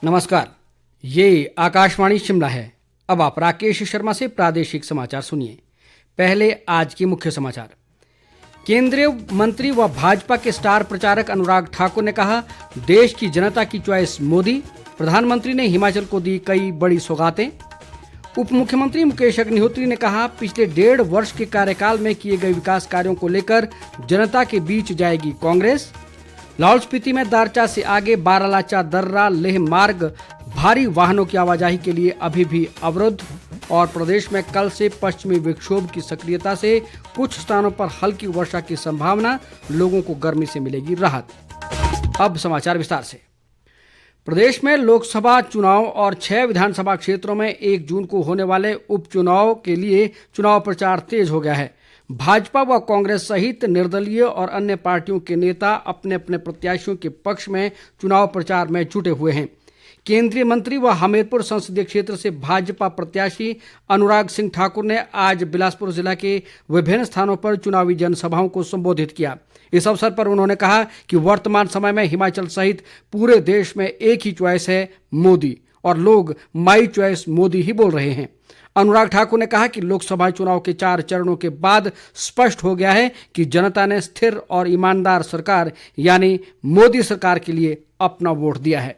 नमस्कार, ये आकाशवाणी शिमला है। अब आप राकेश शर्मा से प्रादेशिक समाचार सुनिए। पहले आज के मुख्य समाचार। केंद्रीय मंत्री व भाजपा के स्टार प्रचारक अनुराग ठाकुर ने कहा, देश की जनता की चॉइस मोदी। प्रधानमंत्री ने हिमाचल को दी कई बड़ी सौगातें। उप मुख्यमंत्री मुकेश अग्निहोत्री ने कहा, पिछले 1.5 वर्ष के कार्यकाल में किए गए विकास कार्यों को लेकर जनता के बीच जाएगी कांग्रेस। लाहौल स्पीति में दारचा से आगे बारालाचा दर्रा लेह मार्ग भारी वाहनों की आवाजाही के लिए अभी भी अवरुद्ध। और प्रदेश में कल से पश्चिमी विक्षोभ की सक्रियता से कुछ स्थानों पर हल्की वर्षा की संभावना, लोगों को गर्मी से मिलेगी राहत। अब समाचार विस्तार से। प्रदेश में लोकसभा चुनाव और 6 विधानसभा क्षेत्रों में 1 जून को होने वाले उपचुनाव के लिए चुनाव प्रचार तेज हो गया है। भाजपा व कांग्रेस सहित निर्दलीय और अन्य पार्टियों के नेता अपने अपने प्रत्याशियों के पक्ष में चुनाव प्रचार में जुटे हुए हैं। केंद्रीय मंत्री व हमीरपुर संसदीय क्षेत्र से भाजपा प्रत्याशी अनुराग सिंह ठाकुर ने आज बिलासपुर जिला के विभिन्न स्थानों पर चुनावी जनसभाओं को संबोधित किया। इस अवसर पर उन्होंने कहा कि वर्तमान समय में हिमाचल सहित पूरे देश में एक ही चॉइस है, मोदी, और लोग माई चॉइस मोदी ही बोल रहे हैं। अनुराग ठाकुर ने कहा कि लोकसभा चुनाव के 4 चरणों के बाद स्पष्ट हो गया है कि जनता ने स्थिर और ईमानदार सरकार यानी मोदी सरकार के लिए अपना वोट दिया है।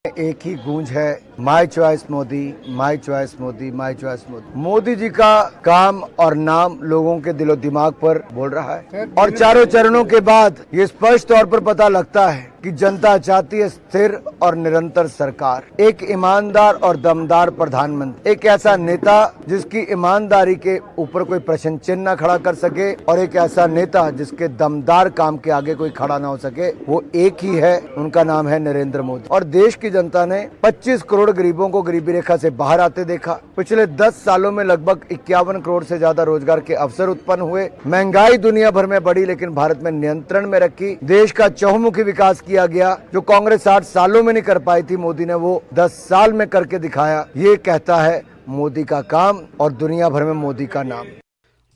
एक ही गूंज है, my choice Modi, my choice Modi, my choice Modi. Modi ji का काम और नाम लोगों के दिलो दिमाग पर बोल रहा है और 4 चरणों के बाद ये स्पष्ट तौर पर पता लगता है कि जनता चाहती है स्थिर और निरंतर सरकार, एक ईमानदार और दमदार प्रधानमंत्री, एक ऐसा नेता जिसकी ईमानदारी के ऊपर कोई प्रश्न चिन्ह न खड़ा कर सके और एक ऐसा नेता जिसके दमदार काम के आगे कोई खड़ा ना हो सके। वो एक ही है, उनका नाम है नरेंद्र मोदी। और देश की जनता ने 25 करोड़ गरीबों को गरीबी रेखा से बाहर आते देखा। पिछले 10 सालों में लगभग 51 करोड़ से ज्यादा रोजगार के अवसर उत्पन्न हुए। महंगाई दुनिया भर में बढ़ी लेकिन भारत में नियंत्रण में रखी। देश का चहुमुखी विकास किया गया, जो कांग्रेस 60 सालों में नहीं कर पाई थी, मोदी ने वो 10 साल में करके दिखाया। ये कहता है मोदी का काम और दुनिया भर में मोदी का नाम।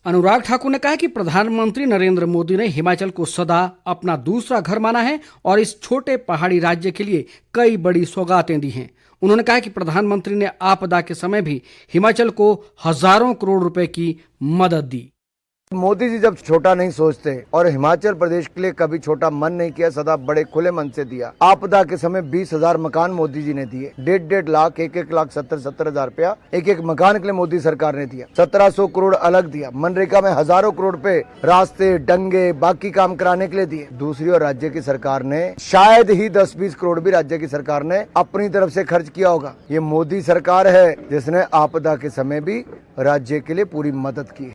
अनुराग ठाकुर ने कहा कि प्रधानमंत्री नरेंद्र मोदी ने हिमाचल को सदा अपना दूसरा घर माना है और इस छोटे पहाड़ी राज्य के लिए कई बड़ी सौगातें दी हैं। उन्होंने कहा कि प्रधानमंत्री ने आपदा के समय भी हिमाचल को हजारों करोड़ रुपए की मदद दी। मोदी जी जब छोटा नहीं सोचते और हिमाचल प्रदेश के लिए कभी छोटा मन नहीं किया, सदा बड़े खुले मन से दिया। आपदा के समय 20,000 मकान मोदी जी ने दिए, 1.5 लाख, 1 लाख 70 हजार रुपया एक मकान के लिए मोदी सरकार ने दिया। 1700 करोड़ अलग दिया। मनरेगा में हजारों करोड़ रुपए रास्ते, डंगे, बाकी काम कराने के लिए दिए। दूसरी ओर राज्य की सरकार ने शायद ही 10-20 करोड़ भी राज्य की सरकार ने अपनी तरफ से खर्च किया होगा। ये मोदी सरकार है जिसने आपदा के समय भी राज्य के लिए पूरी मदद की।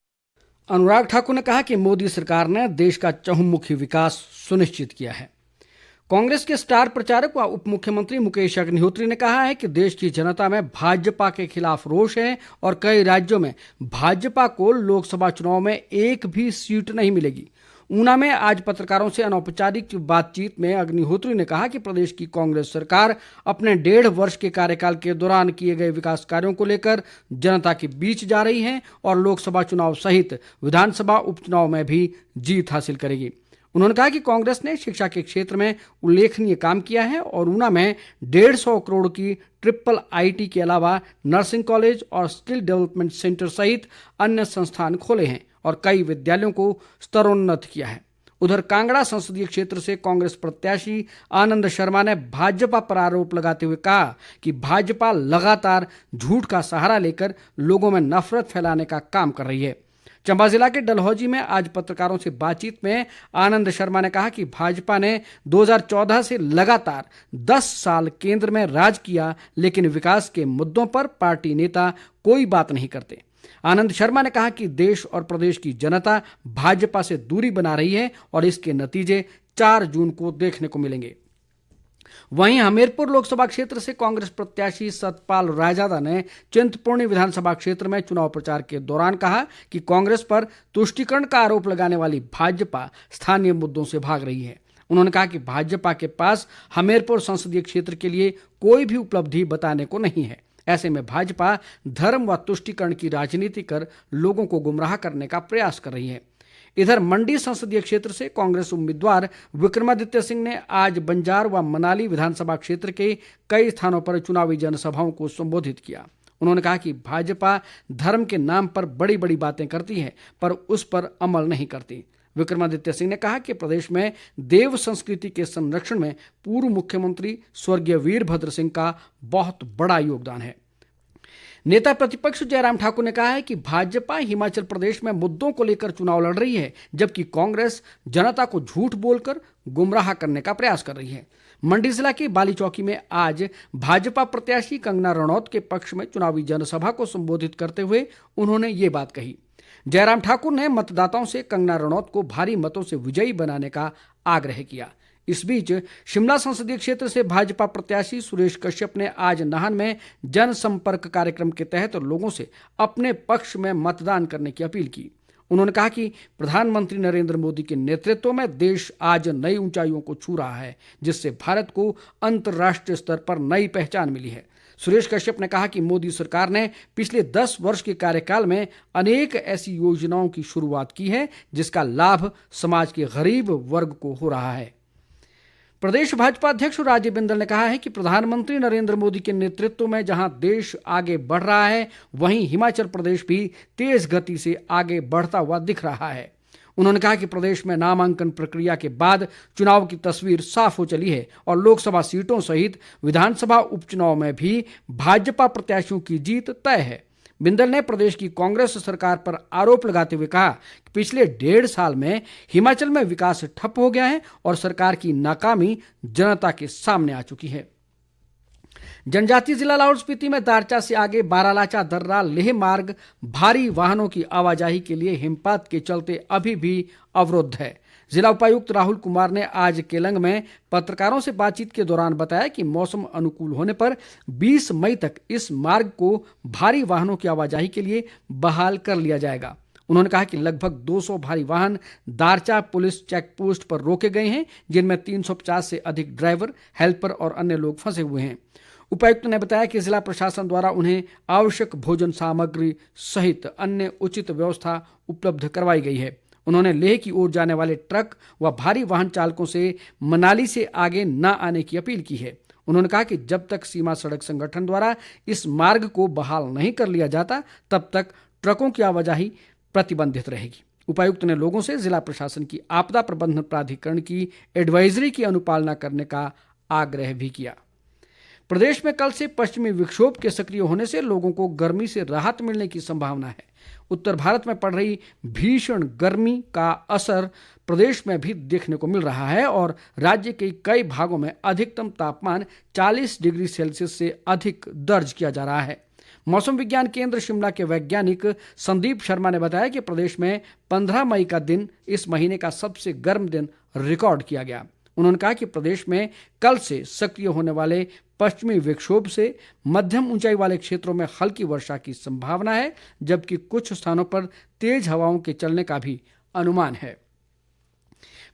अनुराग ठाकुर ने कहा कि मोदी सरकार ने देश का चहुमुखी विकास सुनिश्चित किया है। कांग्रेस के स्टार प्रचारक व उप मुख्यमंत्री मुकेश अग्निहोत्री ने कहा है कि देश की जनता में भाजपा के खिलाफ रोष है और कई राज्यों में भाजपा को लोकसभा चुनाव में एक भी सीट नहीं मिलेगी। ऊना में आज पत्रकारों से अनौपचारिक बातचीत में अग्निहोत्री ने कहा कि प्रदेश की कांग्रेस सरकार अपने 1.5 वर्ष के कार्यकाल के दौरान किए गए विकास कार्यों को लेकर जनता के बीच जा रही है और लोकसभा चुनाव सहित विधानसभा उपचुनाव में भी जीत हासिल करेगी। उन्होंने कहा कि कांग्रेस ने शिक्षा के क्षेत्र में उल्लेखनीय काम किया है और ऊना में 150 करोड़ की ट्रिपल आईटी के अलावा नर्सिंग कॉलेज और स्किल डेवलपमेंट सेंटर सहित अन्य संस्थान खोले हैं और कई विद्यालयों को स्तरोन्नत किया है। उधर कांगड़ा संसदीय क्षेत्र से कांग्रेस प्रत्याशी आनंद शर्मा ने भाजपा पर आरोप लगाते हुए कहा कि भाजपा लगातार झूठ का सहारा लेकर लोगों में नफरत फैलाने का काम कर रही है। चंबा जिला के डलहौजी में आज पत्रकारों से बातचीत में आनंद शर्मा ने कहा कि भाजपा ने 2014 से लगातार 10 साल केंद्र में राज किया लेकिन विकास के मुद्दों पर पार्टी नेता कोई बात नहीं करते। आनंद शर्मा ने कहा कि देश और प्रदेश की जनता भाजपा से दूरी बना रही है और इसके नतीजे 4 जून को देखने को मिलेंगे। वहीं हमीरपुर लोकसभा क्षेत्र से कांग्रेस प्रत्याशी सतपाल रायजादा ने चिंतपूर्णी विधानसभा क्षेत्र में चुनाव प्रचार के दौरान कहा कि कांग्रेस पर तुष्टीकरण का आरोप लगाने वाली भाजपा स्थानीय मुद्दों से भाग रही है। उन्होंने कहा कि भाजपा के पास हमीरपुर संसदीय क्षेत्र के लिए कोई भी उपलब्धि बताने को नहीं है। ऐसे में भाजपा धर्म व तुष्टीकरण की राजनीति कर लोगों को गुमराह करने का प्रयास कर रही है। इधर मंडी संसदीय क्षेत्र से कांग्रेस उम्मीदवार विक्रमादित्य सिंह ने आज बंजार व मनाली विधानसभा क्षेत्र के कई स्थानों पर चुनावी जनसभाओं को संबोधित किया। उन्होंने कहा कि भाजपा धर्म के नाम पर बड़ी बड़ी बातें करती है पर उस पर अमल नहीं करती। विक्रमादित्य सिंह ने कहा कि प्रदेश में देव संस्कृति के संरक्षण में पूर्व मुख्यमंत्री स्वर्गीय वीरभद्र सिंह का बहुत बड़ा योगदान है। नेता प्रतिपक्ष जयराम ठाकुर ने कहा है कि भाजपा हिमाचल प्रदेश में मुद्दों को लेकर चुनाव लड़ रही है, जबकि कांग्रेस जनता को झूठ बोलकर गुमराह करने का प्रयास कर रही है। मंडी जिला के बाली चौकी में आज भाजपा प्रत्याशी कंगना रणौत के पक्ष में चुनावी जनसभा को संबोधित करते हुए उन्होंने ये बात कही। जयराम ठाकुर ने मतदाताओं से कंगना रणौत को भारी मतों से विजयी बनाने का आग्रह किया। इस बीच शिमला संसदीय क्षेत्र से भाजपा प्रत्याशी सुरेश कश्यप ने आज नाहन में जनसंपर्क कार्यक्रम के तहत लोगों से अपने पक्ष में मतदान करने की अपील की। उन्होंने कहा कि प्रधानमंत्री नरेंद्र मोदी के नेतृत्व में देश आज नई ऊंचाइयों को छू रहा है, जिससे भारत को अंतर्राष्ट्रीय स्तर पर नई पहचान मिली है। सुरेश कश्यप ने कहा कि मोदी सरकार ने पिछले 10 वर्ष के कार्यकाल में अनेक ऐसी योजनाओं की शुरुआत की है जिसका लाभ समाज के गरीब वर्ग को हो रहा है। प्रदेश भाजपा अध्यक्ष राजीव बिंदल ने कहा है कि प्रधानमंत्री नरेंद्र मोदी के नेतृत्व में जहां देश आगे बढ़ रहा है, वहीं हिमाचल प्रदेश भी तेज गति से आगे बढ़ता हुआ दिख रहा है। उन्होंने कहा कि प्रदेश में नामांकन प्रक्रिया के बाद चुनाव की तस्वीर साफ हो चली है और लोकसभा सीटों सहित विधानसभा उपचुनाव में भी भाजपा प्रत्याशियों की जीत तय है। बिंदल ने प्रदेश की कांग्रेस सरकार पर आरोप लगाते हुए कहा कि पिछले 1.5 साल में हिमाचल में विकास ठप हो गया है और सरकार की नाकामी जनता के सामने आ चुकी है। जनजातीय जिला लाहौल स्पीति में दारचा से आगे बारालाचा दर्रा लेह मार्ग भारी वाहनों की आवाजाही के लिए हिमपात के चलते अभी भी अवरुद्ध है। जिला उपायुक्त राहुल कुमार ने आज केलंग में पत्रकारों से बातचीत के दौरान बताया कि मौसम अनुकूल होने पर 20 मई तक इस मार्ग को भारी वाहनों की आवाजाही के लिए बहाल कर लिया जाएगा। उन्होंने कहा कि लगभग 200 भारी वाहन दारचा पुलिस चेक पोस्ट पर रोके गए हैं, जिनमें 350 से अधिक ड्राइवर, हेल्पर और अन्य लोग फंसे हुए हैं। उपायुक्त ने बताया कि जिला प्रशासन द्वारा उन्हें आवश्यक भोजन सामग्री सहित अन्य उचित व्यवस्था उपलब्ध करवाई गई है। उन्होंने लेह की ओर जाने वाले ट्रक व भारी वाहन चालकों से मनाली से आगे न आने की अपील की है। उन्होंने कहा कि जब तक सीमा सड़क संगठन द्वारा इस मार्ग को बहाल नहीं कर लिया जाता, तब तक ट्रकों की आवाजाही प्रतिबंधित रहेगी। उपायुक्त ने लोगों से जिला प्रशासन की आपदा प्रबंधन प्राधिकरण की एडवाइजरी की अनुपालना करने का आग्रह भी किया। प्रदेश में कल से पश्चिमी विक्षोभ के सक्रिय होने से लोगों को गर्मी से राहत मिलने की संभावना है। उत्तर भारत में पड़ रही भीषण गर्मी का असर प्रदेश में भी देखने को मिल रहा है और राज्य के कई भागों में अधिकतम तापमान 40 डिग्री सेल्सियस से अधिक दर्ज किया जा रहा है। मौसम विज्ञान केंद्र शिमला के वैज्ञानिक संदीप शर्मा ने बताया कि प्रदेश में 15 मई का दिन इस महीने का सबसे गर्म दिन रिकॉर्ड किया गया। उन्होंने कहा कि प्रदेश में कल से सक्रिय होने वाले पश्चिमी विक्षोभ से मध्यम ऊंचाई वाले क्षेत्रों में हल्की वर्षा की संभावना है, जबकि कुछ स्थानों पर तेज हवाओं के चलने का भी अनुमान है।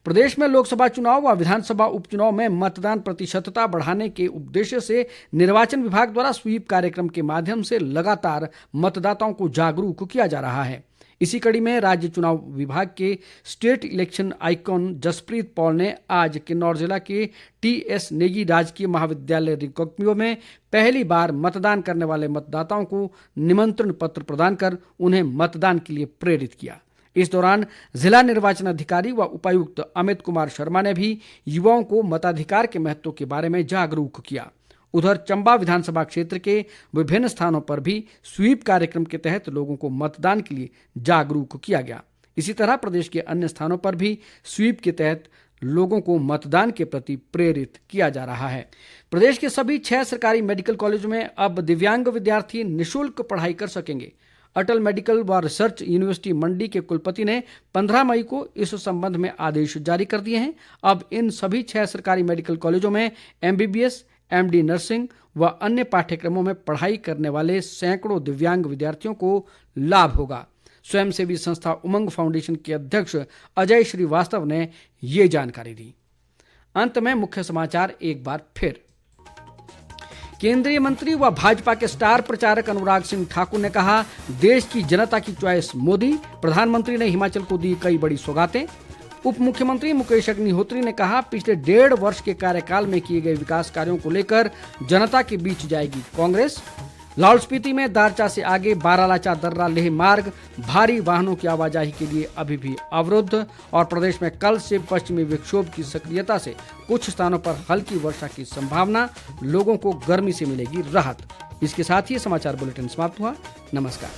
प्रदेश में लोकसभा चुनाव व विधानसभा उपचुनाव में मतदान प्रतिशतता बढ़ाने के उद्देश्य से निर्वाचन विभाग द्वारा स्वीप कार्यक्रम के माध्यम से लगातार मतदाताओं को जागरूक किया जा रहा है। इसी कड़ी में राज्य चुनाव विभाग के state election icon Jaspreet Paul ने आज किन्नौर जिला के TS नेगी राजकीय महाविद्यालय रिकांगपिओ में पहली बार मतदान करने वाले मतदाताओं को निमंत्रण पत्र प्रदान कर उन्हें मतदान के लिए प्रेरित किया। इस दौरान जिला निर्वाचन अधिकारी व उपायुक्त अमित कुमार शर्मा ने भी युवाओं को मताधिकार के महत्व के बारे में जागरूक किया। उधर चंबा विधानसभा क्षेत्र के विभिन्न स्थानों पर भी स्वीप कार्यक्रम के तहत लोगों को मतदान के लिए जागरूक किया गया। इसी तरह प्रदेश के अन्य स्थानों पर भी स्वीप के तहत लोगों को मतदान के प्रति प्रेरित किया जा रहा है। प्रदेश के सभी 6 सरकारी मेडिकल कॉलेजों में अब दिव्यांग विद्यार्थी निःशुल्क पढ़ाई कर सकेंगे। अटल मेडिकल व रिसर्च यूनिवर्सिटी मंडी के कुलपति ने 15 मई को इस संबंध में आदेश जारी कर दिए हैं। अब इन सभी 6 सरकारी मेडिकल कॉलेजों में MBBS, MD नर्सिंग व अन्य पाठ्यक्रमों में पढ़ाई करने वाले सैकड़ों दिव्यांग विद्यार्थियों को लाभ होगा। स्वयंसेवी संस्था उमंग फाउंडेशन के अध्यक्ष अजय श्रीवास्तव ने ये जानकारी दी। अंत में मुख्य समाचार एक बार फिर। केंद्रीय मंत्री व भाजपा के स्टार प्रचारक अनुराग सिंह ठाकुर ने कहा, देश की जनता की चॉइस मोदी। प्रधानमंत्री ने हिमाचल को दी कई बड़ी सौगातें। उप मुख्यमंत्री मुकेश अग्निहोत्री ने कहा, पिछले 1.5 वर्ष के कार्यकाल में किए गए विकास कार्यों को लेकर जनता के बीच जाएगी कांग्रेस। लाहौल स्पीति में दारचा से आगे बारालाचा दर्रा लेह मार्ग भारी वाहनों की आवाजाही के लिए अभी भी अवरुद्ध। और प्रदेश में कल से पश्चिमी विक्षोभ की सक्रियता से कुछ स्थानों पर हल्की वर्षा की संभावना। लोगों को गर्मी से मिलेगी राहत। इसके साथ ही समाचार बुलेटिन समाप्त हुआ। नमस्कार।